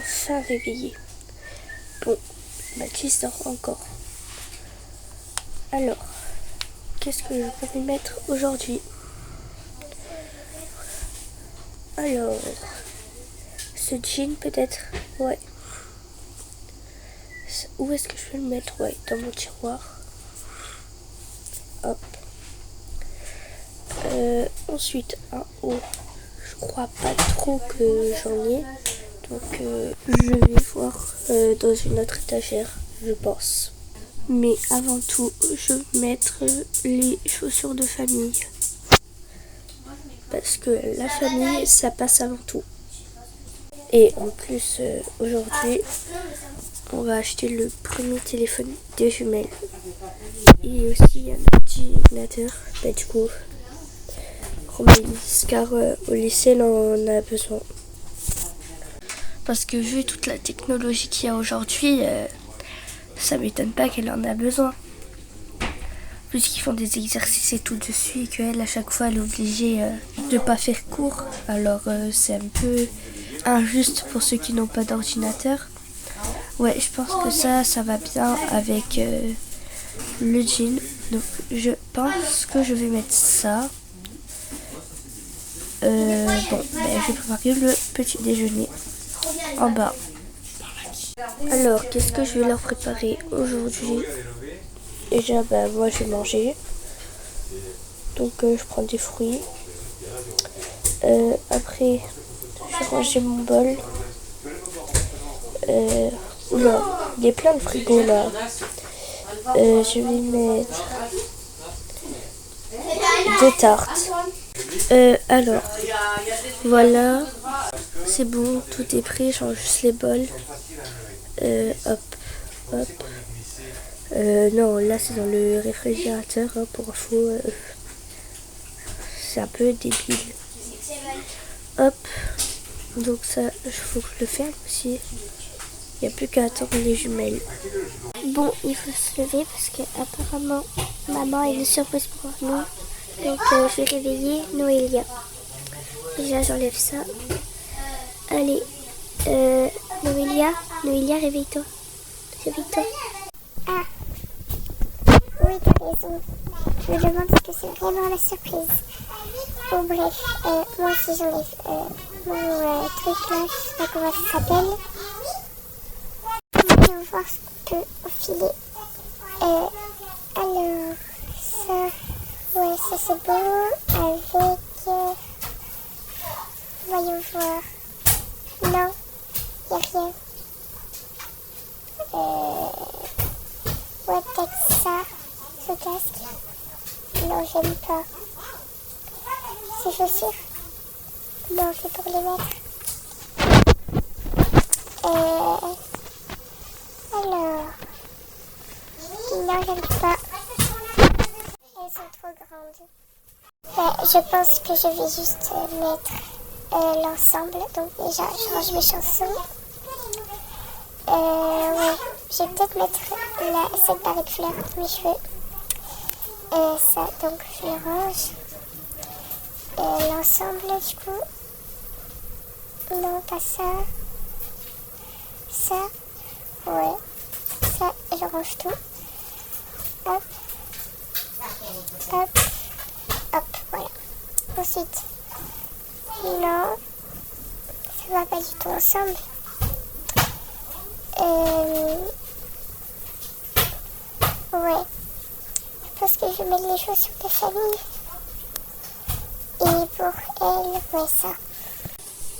enfin réveillé. Bon, Mathis dort encore. Alors, qu'est-ce que je peux lui mettre aujourd'hui? Alors, ce jean peut-être? Ouais. Où est-ce que je vais le mettre? Ouais, dans mon tiroir. Hop. Ensuite, un haut. Je crois pas trop que j'en ai. Donc, je vais voir dans une autre étagère, je pense. Mais avant tout, je vais mettre les chaussures de famille. Parce que la famille, ça passe avant tout. Et en plus, aujourd'hui, on va acheter le premier téléphone des jumelles. Et aussi un ordinateur. Bah, du coup, Romaïs, car au lycée, elle en a besoin. Parce que vu toute la technologie qu'il y a aujourd'hui, ça m'étonne pas qu'elle en a besoin. Puisqu'ils font des exercices et tout dessus et qu'elle, à chaque fois, elle est obligée de pas faire cours. Alors, c'est un peu injuste pour ceux qui n'ont pas d'ordinateur. Ouais, je pense que ça va bien avec le jean. Donc, je pense que je vais mettre ça. Bon, je vais préparer le petit déjeuner en bas. Alors, qu'est-ce que je vais leur préparer aujourd'hui? Déjà, moi, je vais manger. Donc, je prends des fruits. Après, je vais ranger mon bol. Oula, il y a plein de frigo là. Je vais mettre 2 tartes. Alors, voilà. C'est bon, tout est prêt. Je range juste les bols. Hop, hop. Non, là c'est dans le réfrigérateur, hein, pour info. C'est un peu débile. Hop. Donc ça, il faut que je le ferme aussi. Il n'y a plus qu'à attendre les jumelles. Bon, il faut se lever parce qu'apparemment, maman a une surprise pour nous. Donc je vais réveiller Noélia. Déjà, j'enlève ça. Allez, Noélia, réveille-toi. Réveille-toi. Ah, oui, t'as raison. Je me demande ce que c'est vraiment la surprise. Bon, bref, moi aussi j'enlève mon truc là, je sais pas comment ça s'appelle. On va voir ce qu'on peut enfiler. Alors, ça, ouais, ça c'est bon. Avec, voyons voir. Non, y a rien. Ouais, peut-être ça, ce casque. Non, j'aime pas. Ces chaussures. Non, c'est pour les mettre. Alors. Non, j'aime pas. Elles sont trop grandes. Je pense que je vais juste mettre l'ensemble. Donc déjà, je range mes chansons. Ouais. Je vais peut-être mettre cette barrette de fleurs dans mes cheveux. Ça, donc je les range. L'ensemble, du coup. Non, pas ça. Ça. Ouais. Ça, je range tout. Hop. Hop. Hop, voilà. Ensuite. Non. Ça va pas du tout ensemble. Ouais. Je pense que je vais mettre les chaussures de famille. Et pour elle, ouais, ça.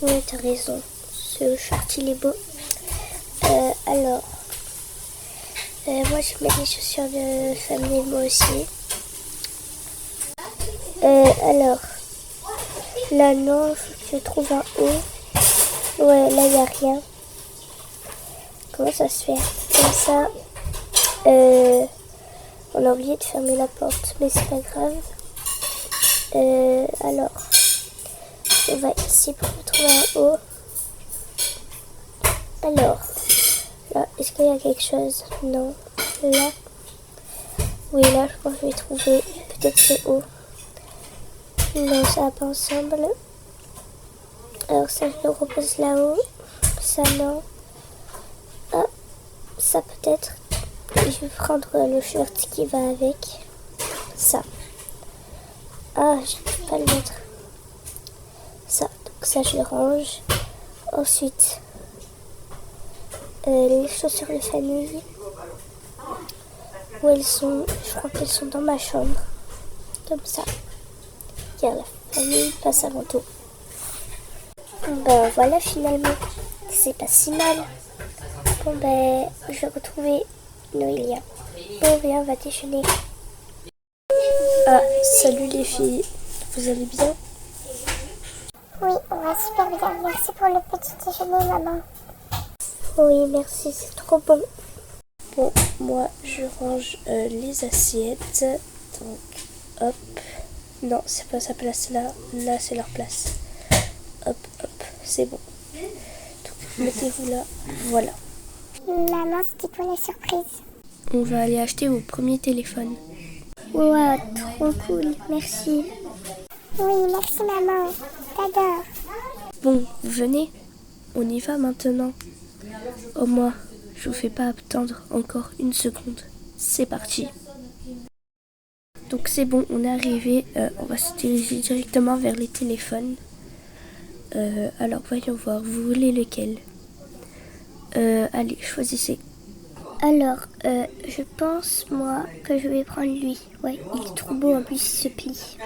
Oui, t'as raison. Ce short, il est beau. Alors, moi, je mets les chaussures de famille, moi aussi. Alors, là, non, je trouve un haut. Ouais, là, il n'y a rien. Comment ça se fait? Comme ça, on a oublié de fermer la porte, mais c'est pas grave. Alors, on va ici pour trouver un haut. Alors, là, est-ce qu'il y a quelque chose? Non. Là. Oui, là, je crois que je vais trouver peut-être ce haut. Non, ça va pas ensemble. Alors, ça, je le repose là-haut. Ça, non. ça peut-être. Je vais prendre le shirt qui va avec. Ça. Ah, je ne peux pas le mettre. Ça, donc ça je le range. Ensuite, les chaussures de famille. Où elles sont? Je crois qu'elles sont dans ma chambre. Comme ça. Car la famille passe avant tout. Ben voilà, finalement. C'est pas si mal. Bon ben, je vais retrouver Noélia. Bon, viens, on va déjeuner. Ah, salut les filles. Vous allez bien? Oui, on va super bien. Merci pour le petit déjeuner, maman. Oui, merci, c'est trop bon. Bon, moi, je range les assiettes. Donc, hop. Non, c'est pas sa place là. Là, c'est leur place. Hop, hop, c'est bon. Donc, mettez-vous là. Voilà. Maman, c'était quoi la surprise? On va aller acheter vos premiers téléphones. Wow, trop cool, merci. Oui, merci maman, t'adore. Bon, vous venez? On y va maintenant. Au moins, je vous fais pas attendre encore une seconde. C'est parti. Donc c'est bon, on est arrivé. On va se diriger directement vers les téléphones. Alors, voyons voir. Vous voulez lequel? Allez, choisissez. Alors, je pense, moi, que je vais prendre lui. Ouais, il est trop beau, en plus, il se plie.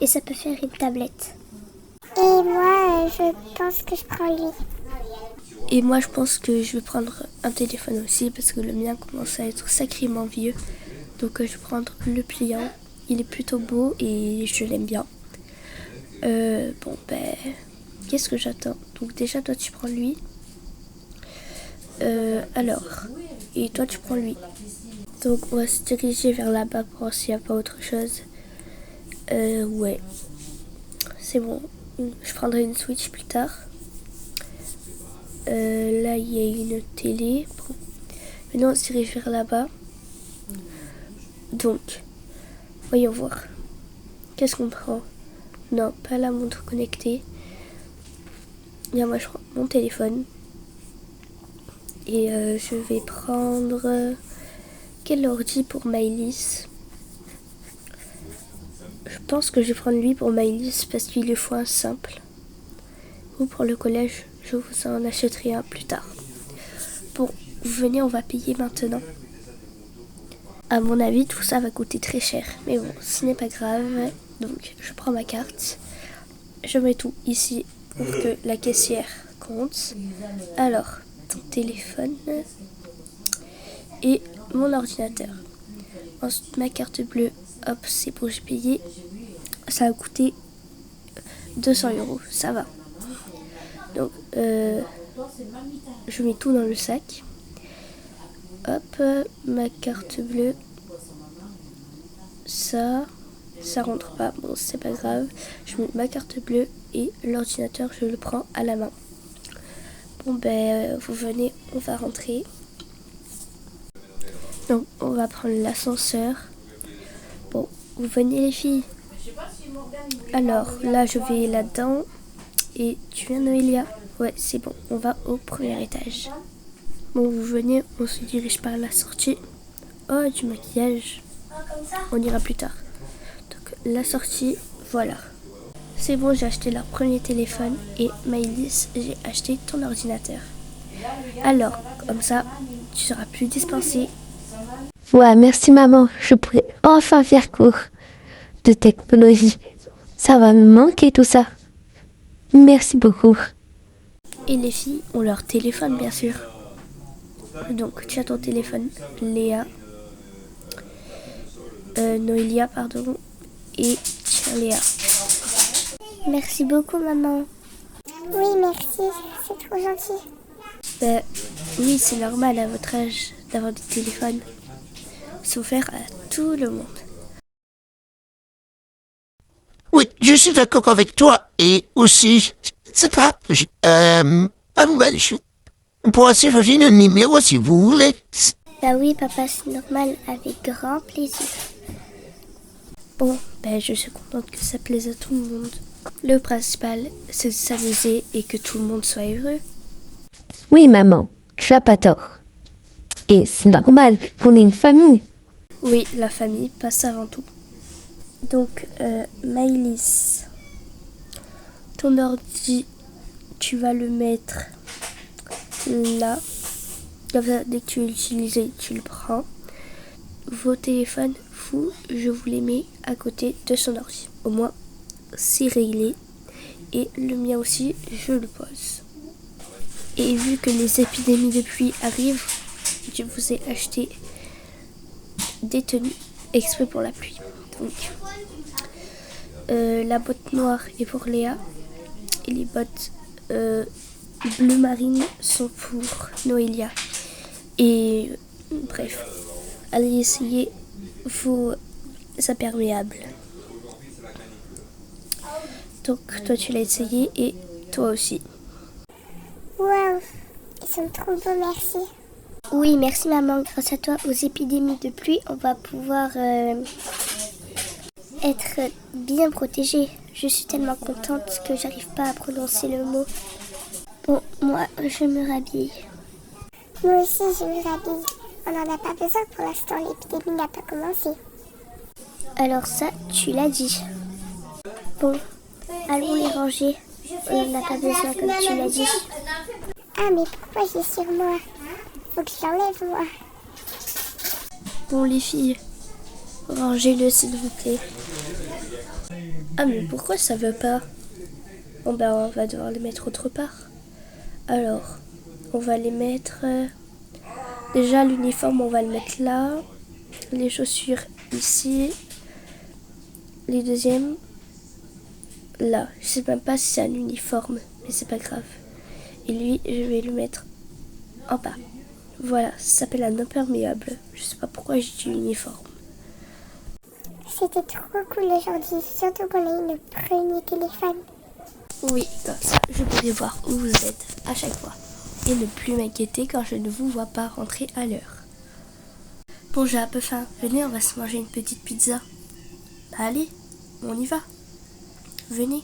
Et ça peut faire une tablette. Et moi, je pense que je prends lui. Et moi, je pense que je vais prendre un téléphone aussi, parce que le mien commence à être sacrément vieux. Donc, je vais prendre le pliant. Il est plutôt beau et je l'aime bien. Bon, ben, qu'est-ce que j'attends? Donc, déjà, toi, tu prends lui. Alors, et toi, tu prends lui. Donc, on va se diriger vers là-bas pour voir s'il n'y a pas autre chose. Ouais. C'est bon. Je prendrai une Switch plus tard. Là, il y a une télé. Bon. Maintenant, on se dirige vers là-bas. Donc, voyons voir. Qu'est-ce qu'on prend? Non, pas la montre connectée. Bien, moi, je prends mon téléphone. Et je vais prendre... quel ordi pour Maëlys? Je pense que je vais prendre lui pour Maëlys parce qu'il lui faut un simple. Ou pour le collège, je vous en achèterai un plus tard. Bon, vous venez, on va payer maintenant. À mon avis, tout ça va coûter très cher. Mais bon, ce n'est pas grave. Donc, je prends ma carte. Je mets tout ici pour que la caissière compte. Alors, ton téléphone et mon ordinateur. Ensuite, ma carte bleue. Hop, c'est pour j'ai payé. Ça a coûté 200 €. Ça va. Donc, je mets tout dans le sac. Hop, ma carte bleue. Ça rentre pas. Bon, c'est pas grave. Je mets ma carte bleue et l'ordinateur, je le prends à la main. Bon, ben, vous venez, on va rentrer. Donc, on va prendre l'ascenseur. Bon, vous venez les filles. Alors, là, je vais là-dedans. Et tu viens, Noélia? Ouais, c'est bon. On va au premier étage. Bon, vous venez, on se dirige par la sortie. Oh, du maquillage. On ira plus tard. Donc, la sortie, voilà. C'est bon, j'ai acheté leur premier téléphone. Et Maëlys, j'ai acheté ton ordinateur. Alors, comme ça, tu seras plus dispensée. Ouais, merci maman. Je pourrai enfin faire cours de technologie. Ça va me manquer tout ça. Merci beaucoup. Et les filles ont leur téléphone, bien sûr. Donc, tu as ton téléphone, Léa. Noélia, pardon. Et tiens, Léa. Merci beaucoup, maman. Oui, merci, c'est trop gentil. Ben, oui, c'est normal à votre âge d'avoir des téléphones. C'est offert à tout le monde. Oui, je suis d'accord avec toi. Et aussi, c'est pas... pas nouvelle. On pourra s'échanger le numéro si vous voulez. Bah oui, papa, c'est normal, avec grand plaisir. Bon, ben je suis contente que ça plaise à tout le monde. Le principal, c'est de s'amuser et que tout le monde soit heureux. Oui maman, tu as pas tort. Et c'est normal, on est une famille. Oui, la famille passe avant tout. Donc, Maëlys, ton ordi, tu vas le mettre là. Comme ça, dès que tu veux l'utiliser, tu le prends. Vos téléphones, je vous les mets à côté de son ordi. Au moins, c'est réglé. Et le mien aussi, je le pose. Et vu que les épidémies de pluie arrivent, je vous ai acheté des tenues exprès pour la pluie. Donc, la botte noire est pour Léa et les bottes bleu marine sont pour Noélia. Et bref, allez essayer vos imperméables. Donc toi tu l'as essayé et toi aussi. Waouh, ils sont trop beaux, merci. Oui, merci maman. Grâce à toi, aux épidémies de pluie, on va pouvoir être bien protégés. Je suis tellement contente que j'arrive pas à prononcer le mot. Bon, moi, je me rhabille. Moi aussi, je me rhabille. On n'en a pas besoin pour l'instant, l'épidémie n'a pas commencé. Alors ça, tu l'as dit. Bon, allons les ranger. On n'en a pas besoin comme tu l'as dit. Ah, mais pourquoi j'ai sur moi? Faut que je l'enlève, moi. Bon les filles, rangez-le s'il vous plaît. Ah mais pourquoi ça veut pas? Bon ben on va devoir les mettre autre part. Alors, on va les mettre... déjà l'uniforme on va le mettre là. Les chaussures ici. Les deuxièmes là. Je sais même pas si c'est un uniforme, mais c'est pas grave. Et lui, je vais le mettre en bas. Voilà, ça s'appelle un imperméable. Je sais pas pourquoi j'ai dit uniforme. C'était trop cool aujourd'hui, surtout qu'on a eu le premier téléphone. Oui, comme ça, je pourrai voir où vous êtes à chaque fois. Et ne plus m'inquiéter quand je ne vous vois pas rentrer à l'heure. Bon, j'ai un peu faim. Venez, on va se manger une petite pizza. Allez, on y va. Venez.